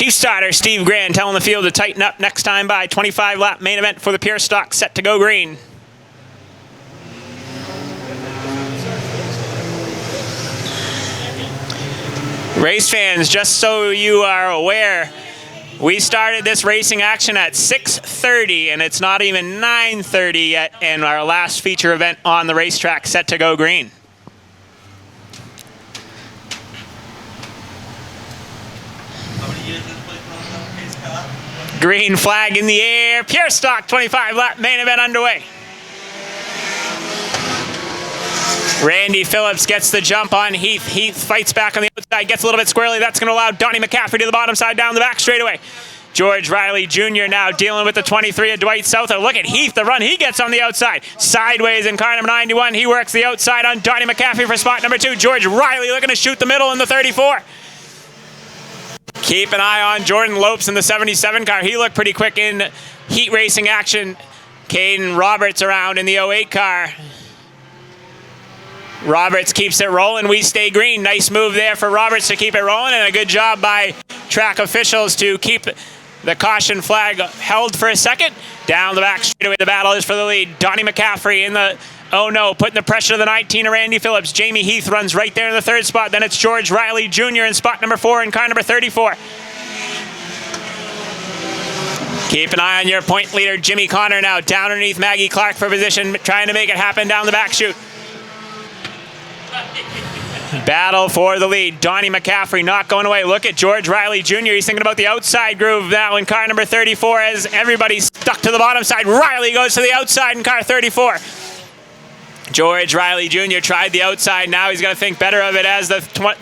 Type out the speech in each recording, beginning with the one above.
Chief starter Steve Grand telling the field to tighten up next time by. 25-lap main event for the pure stock set to go green. Race fans, just so you are aware, we started this racing action at 6:30 and it's not even 9:30 yet, and our last feature event on the racetrack set to go green. Green flag in the air, pure stock 25-lap main event underway. Randy Phillips gets the jump on Heath. Heath fights back on the outside, gets a little bit squirrely. That's going to allow Donnie McCaffrey to the bottom side down the back straightaway. George Riley Jr. now dealing with the 23 of Dwight Souther. Look at Heath, the run he gets on the outside. Sideways in car number 91. He works the outside on Donnie McCaffrey for spot number 2. George Riley looking to shoot the middle in the 34. Keep an eye on Jordan Lopes in the 77 car. He looked pretty quick in heat racing action. Caden Roberts around in the 08 car. Roberts keeps it rolling. We stay green. Nice move there for Roberts to keep it rolling, and a good job by track officials to keep the caution flag held for a second. Down the back straightaway, the battle is for the lead. Donnie McCaffrey in the, oh no, putting the pressure to the 19 of Randy Phillips. Jamie Heath runs right there in the 3rd spot. Then it's George Riley Jr. in spot number 4 in car number 34. Keep an eye on your point leader, Jimmy Connor, now down underneath Maggie Clark for position, trying to make it happen down the back chute. Battle for the lead. Donnie McCaffrey not going away. Look at George Riley Jr. He's thinking about the outside groove now in car number 34 as everybody's stuck to the bottom side. Riley goes to the outside in car 34. George Riley Jr. tried the outside. Now he's going to think better of it as the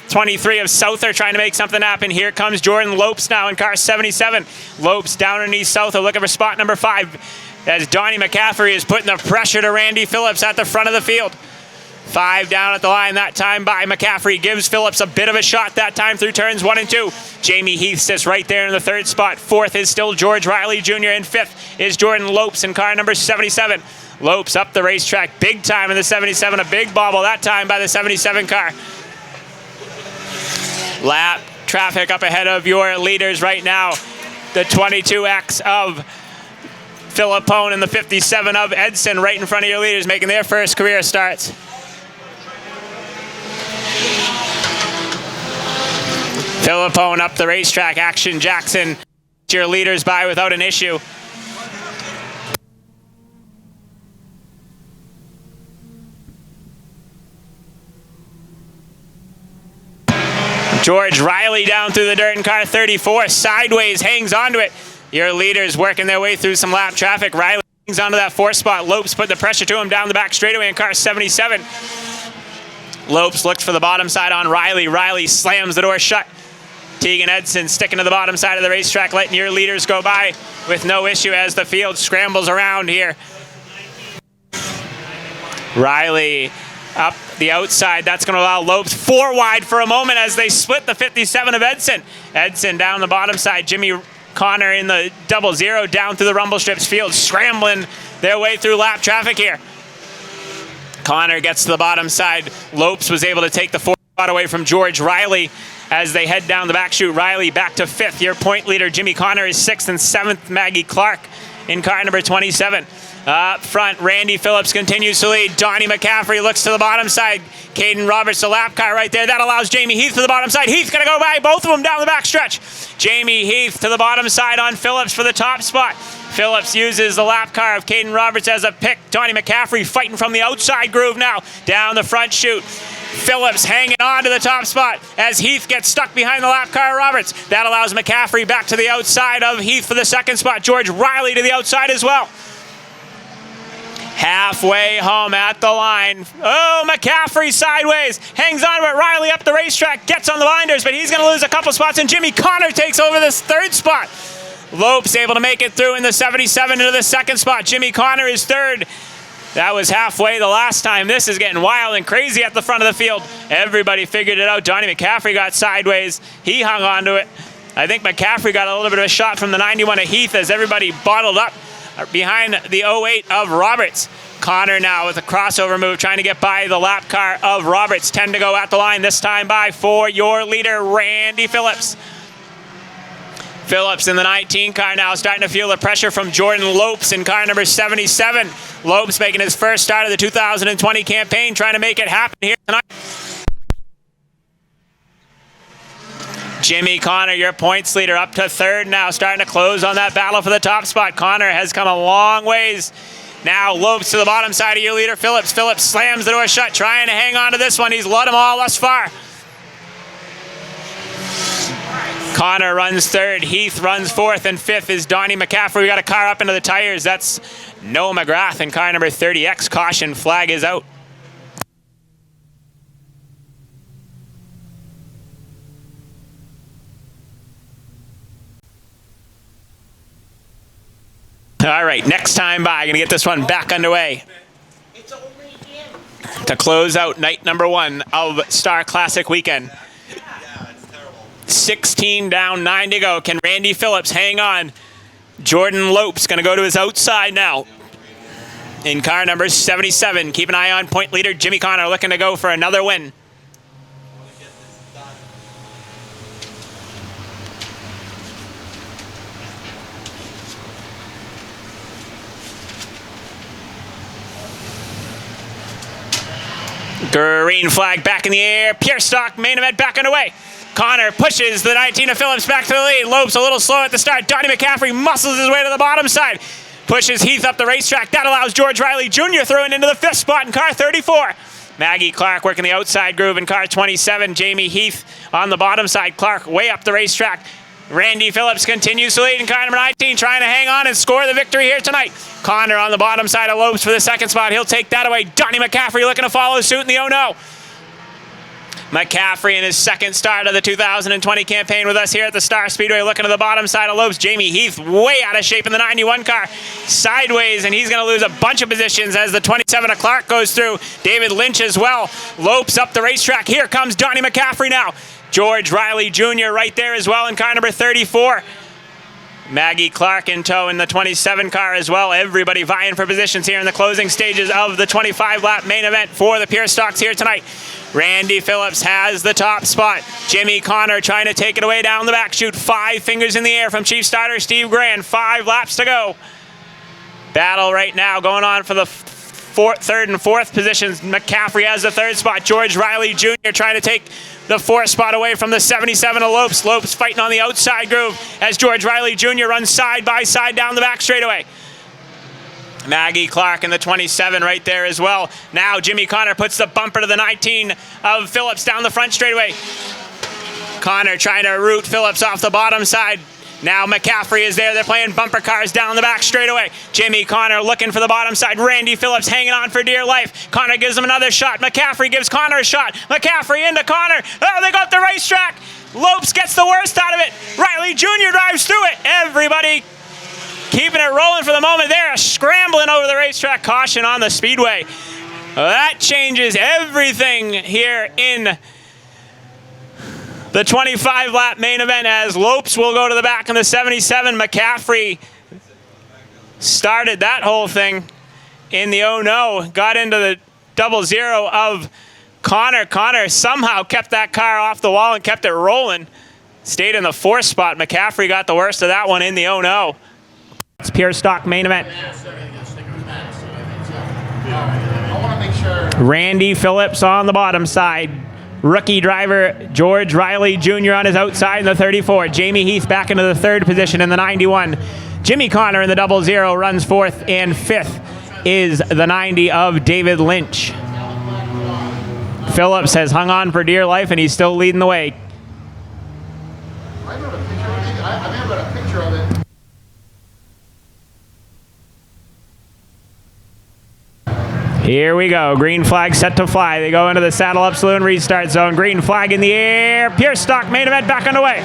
23 of Souther trying to make something happen. Here comes Jordan Lopes now in car 77. Lopes down underneath Souther looking for spot number 5 as Donnie McCaffrey is putting the pressure to Randy Phillips at the front of the field. 5 down at the line that time by McCaffrey. Gives Phillips a bit of a shot that time through turns 1 and 2. Jamie Heath sits right there in the 3rd spot. 4th is still George Riley Jr. and 5th is Jordan Lopes in car number 77. Lopes up the racetrack big time in the 77. A big bobble that time by the 77 car. Lap traffic up ahead of your leaders right now. The 22X of Philippone and the 57 of Edson right in front of your leaders making their first career starts. Philippone up the racetrack. Action Jackson, your leaders by without an issue. George Riley down through the dirt in car 34. Sideways, hangs onto it. Your leaders working their way through some lap traffic. Riley hangs onto that 4th spot. Lopes put the pressure to him down the back straightaway in car 77. Lopes looks for the bottom side on Riley. Riley slams the door shut. Tegan Edson sticking to the bottom side of the racetrack, letting your leaders go by with no issue as the field scrambles around here. Riley up the outside. That's going to allow Lopes 4 wide for a moment as they split the 57 of Edson. Edson down the bottom side. Jimmy Connor in the 00 down through the rumble strips field, scrambling their way through lap traffic here. Connor gets to the bottom side. Lopes was able to take the 4th spot away from George Riley as they head down the back chute. Riley back to 5th. Your point leader, Jimmy Connor, is 6th, and 7th, Maggie Clark in car number 27. Up front, Randy Phillips continues to lead. Donnie McCaffrey looks to the bottom side. Caden Roberts, the lap car right there. That allows Jamie Heath to the bottom side. Heath going to go by both of them down the back stretch. Jamie Heath to the bottom side on Phillips for the top spot. Phillips uses the lap car of Caden Roberts as a pick. Donnie McCaffrey fighting from the outside groove now. Down the front chute. Phillips hanging on to the top spot as Heath gets stuck behind the lap car of Roberts. That allows McCaffrey back to the outside of Heath for the 2nd spot. George Riley to the outside as well. Halfway home at the line. Oh, McCaffrey sideways. Hangs on to it. Riley up the racetrack. Gets on the binders, but he's going to lose a couple spots, and Jimmy Connor takes over this 3rd spot. Lopes able to make it through in the 77 into the 2nd spot. Jimmy Connor is 3rd. That was halfway the last time. This is getting wild and crazy at the front of the field. Everybody figured it out. Donnie McCaffrey got sideways. He hung on to it. I think McCaffrey got a little bit of a shot from the 91 of Heath as everybody bottled up behind the 08 of Roberts. Connor now with a crossover move trying to get by the lap car of Roberts. 10 to go at the line, this time by for your leader, Randy Phillips. Phillips in the 19 car now starting to feel the pressure from Jordan Lopes in car number 77. Lopes making his first start of the 2020 campaign, trying to make it happen here tonight. Jimmy Connor, your points leader, up to third now, starting to close on that battle for the top spot. Connor has come a long ways. Now Lopes to the bottom side of your leader, Phillips. Phillips slams the door shut, trying to hang on to this one. He's let them all thus far. Connor runs third. Heath runs fourth, and fifth is Donnie McCaffrey. We got a car up into the tires. That's Noah McGrath in car number 30X. Caution flag is out. All right, next time by, gonna get this one back underway to close out night number 1 of Star Classic weekend. 16 down, 9 to go. Can Randy Phillips hang on? Jordan Lopes gonna go to his outside now in car number 77. Keep an eye on point leader Jimmy Connor, looking to go for another win. Green flag back in the air. Pure stock main event back underway. Connor pushes the 19 of Phillips back to the lead. Lopes a little slow at the start. Donnie McCaffrey muscles his way to the bottom side. Pushes Heath up the racetrack. That allows George Riley Jr. throwing into the 5th spot in car 34. Maggie Clark working the outside groove in car 27. Jamie Heath on the bottom side. Clark way up the racetrack. Randy Phillips continues to lead in car number 19, trying to hang on and score the victory here tonight. Connor on the bottom side of Lopes for the 2nd spot. He'll take that away. Donnie McCaffrey looking to follow suit in the oh no. McCaffrey in his 2nd start of the 2020 campaign with us here at the Star Speedway, looking to the bottom side of Lopes. Jamie Heath way out of shape in the 91 car, sideways, and he's going to lose a bunch of positions as the 27 of Clark goes through. David Lynch as well. Lopes up the racetrack. Here comes Donnie McCaffrey now. George Riley Jr. right there as well in car number 34. Maggie Clark in tow in the 27 car as well. Everybody vying for positions here in the closing stages of the 25-lap main event for the Pure Stocks here tonight. Randy Phillips has the top spot. Jimmy Connor trying to take it away down the back chute. 5 fingers in the air from Chief Starter Steve Grand. 5 laps to go. Battle right now going on for the 3rd and 4th positions. McCaffrey has the 3rd spot. George Riley Jr. trying to take the 4th spot away from the 77 of Lopes. Lopes fighting on the outside groove as George Riley Jr. runs side by side down the back straightaway. Maggie Clark in the 27 right there as well. Now Jimmy Connor puts the bumper to the 19 of Phillips down the front straightaway. Connor trying to root Phillips off the bottom side. Now McCaffrey is there. They're playing bumper cars down the back straightaway. Jimmy Connor looking for the bottom side. Randy Phillips hanging on for dear life. Connor gives him another shot. McCaffrey gives Connor a shot. McCaffrey into Connor. Oh, they got the racetrack. Lopes gets the worst out of it. Riley Jr. drives through it. Everybody keeping it rolling for the moment there. Scrambling over the racetrack. Caution on the Speedway. That changes everything here in the 25-lap main event as Lopes will go to the back in the 77. McCaffrey started that whole thing in the oh no. Got into the 00 of Connor. Connor somehow kept that car off the wall and kept it rolling. Stayed in the 4th spot. McCaffrey got the worst of that one in the oh no. It's Pure Stock main event. Randy Phillips on the bottom side. Rookie driver George Riley Jr. on his outside in the 34. Jamie Heath back into the 3rd position in the 91. Jimmy Connor in the 00 runs 4th, and 5th is the 90 of David Lynch. Phillips has hung on for dear life, and he's still leading the way. I may have got a picture of it. Here we go. Green flag set to fly. They go into the saddle up saloon restart zone. Green flag in the air. Pure Stock main event back underway.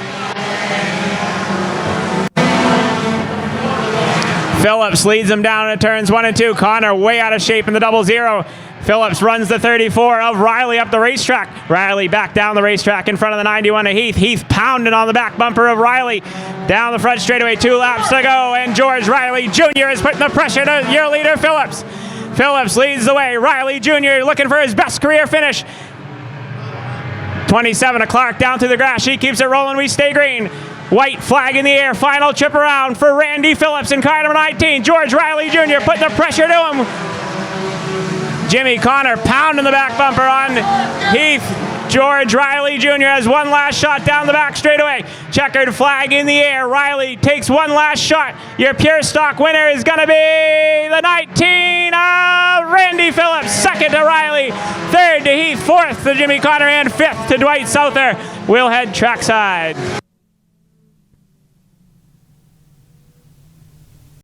Phillips leads them down in turns 1 and 2. Connor way out of shape in the 00. Phillips runs the 34 of Riley up the racetrack. Riley back down the racetrack in front of the 91 of Heath. Heath pounding on the back bumper of Riley. Down the front straightaway, 2 laps to go, and George Riley Jr. is putting the pressure to your leader, Phillips. Phillips leads the way. Riley Jr. looking for his best career finish. 27 of Clark down through the grass. She keeps it rolling. We stay green. White flag in the air. Final trip around for Randy Phillips in car number 19. George Riley Jr. putting the pressure to him. Jimmy Connor pounding the back bumper on Heath. George Riley Jr. has one last shot down the back straightaway. Checkered flag in the air. Riley takes one last shot. Your pure stock winner is going to be the 19 of Randy Phillips. Second to Riley. Third to Heath. Fourth to Jimmy Connor. And fifth to Dwight Souther. We'll head trackside.